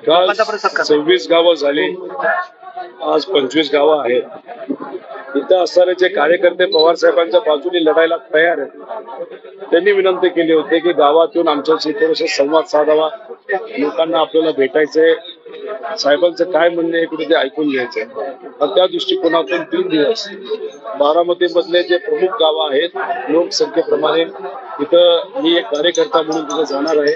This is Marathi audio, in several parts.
काल 26 गावं झाली, आज 25 गावं आहेत. इथं असणारे जे कार्यकर्ते पवार साहेबांच्या बाजूने लढायला तयार आहेत, त्यांनी विनंती केली होती की गावात येऊन आमच्याशी थोडासा संवाद साधावा, लोकांना आपल्याला भेटायचंय, साहेबांचं काय म्हणणं आहे कुठे ते ऐकून घ्यायचंय. त्या दृष्टिकोनातून 3 दिवस बारामती मधले जे प्रमुख गावं आहेत लोकसंख्येप्रमाणे तिथं मी एक कार्यकर्ता म्हणून तिथे जाणार आहे.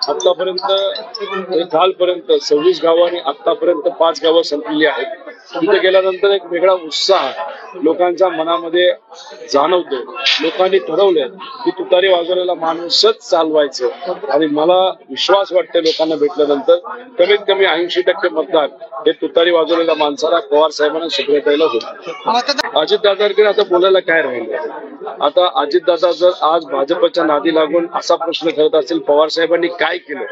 आतापर्यंत कालपर्यंत 26 गावं आणि आतापर्यंत 5 गावं संपलेली आहेत. तिथे गेल्यानंतर एक वेगळा उत्साह लोकांच्या मनामध्ये जाणवतो. लोकांनी ठरवलंय की तुतारी वाजवलेला माणूसच चालवायचं आणि मला विश्वास वाटते लोकांना भेटल्यानंतर कमीत कमी 80% मतदान हे तुतारी वाजवलेल्या माणसाला पवार साहेबांना सुप्रियाताईला होईल. अजितदादांकडे आता बोलायला काय राहिलं? आता अजितदादा जर आज भाजपच्या नादी लागून असा प्रश्न करत असेल पवार साहेबांनी काय केलं,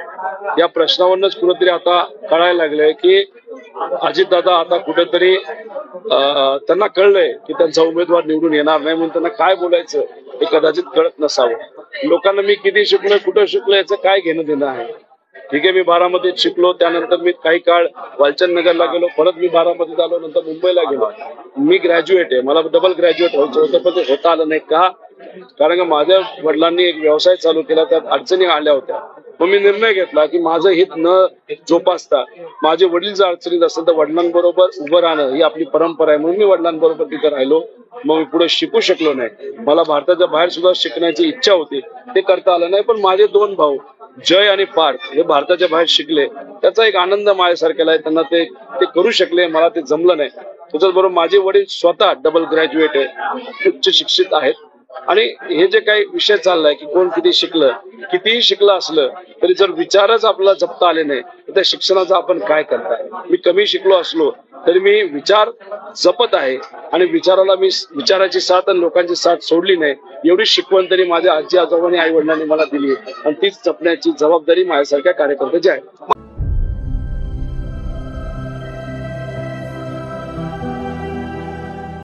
या प्रश्नावरच कुठेतरी आता कळायला लागलंय की अजितदादा आता कुठेतरी त्यांना कळलंय की त्यांचा उमेदवार निवडून येणार नाही, म्हणून त्यांना काय बोलायचं हे कदाचित कळत नसावं. लोकांना मी किती शिकलोय, कुठं शिकलोय याचं काय घेणं देणं आहे. ठीक आहे, मी बारामतीत शिकलो, त्यानंतर मी काही काळ वालचंद नगरला गेलो, परत मी बारामतीत आलो, नंतर मुंबईला गेलो. मी ग्रॅज्युएट आहे, मला डबल ग्रॅज्युएट व्हायचं होतं, पण ते होता आलं नाही. का? कारण का माझ्या वडिलांनी एक व्यवसाय चालू केला, त्यात अडचणी आल्या होत्या. मग मी निर्णय घेतला की माझं हित न जोपासता माझे वडील जर अडचणीत असेल तर वडिलांबरोबर उभं राहणं ही आपली परंपरा आहे, म्हणून मी वडिलांबरोबर तिथे राहिलो. मग मी पुढे शिकू शकलो नाही. मला भारताच्या बाहेर सुद्धा शिकण्याची इच्छा होती, ते करता आलं नाही. पण माझे 2 भाऊ जय आणि पार्थ हे भारताच्या बाहेर शिकले, त्याचा एक आनंद माझ्यासारख्याला आहे. त्यांना ते करू शकले, मला ते जमलं नाही. त्याच्याबरोबर माझे वडील स्वतः डबल ग्रॅज्युएट आहे, उच्च शिक्षित आहेत. आणि हे जे काही विषय चाललाय की कोण किती शिकलं, कितीही शिकलं असलं तरी जर विचारच आपल्याला जपता आले नाही तर त्या शिक्षणाचा आपण काय करताय. मी कमी शिकलो असलो तरी मी विचार जपत आहे आणि विचाराची साथ आणि लोकांची साथ सोडली नाही. एवढी शिकवण तरी माझ्या आजी आजोबांनी आई वडिलांनी मला दिली आणि तीच जपण्याची जबाबदारी माझ्यासारख्या कार्यकर्त्याची आहे.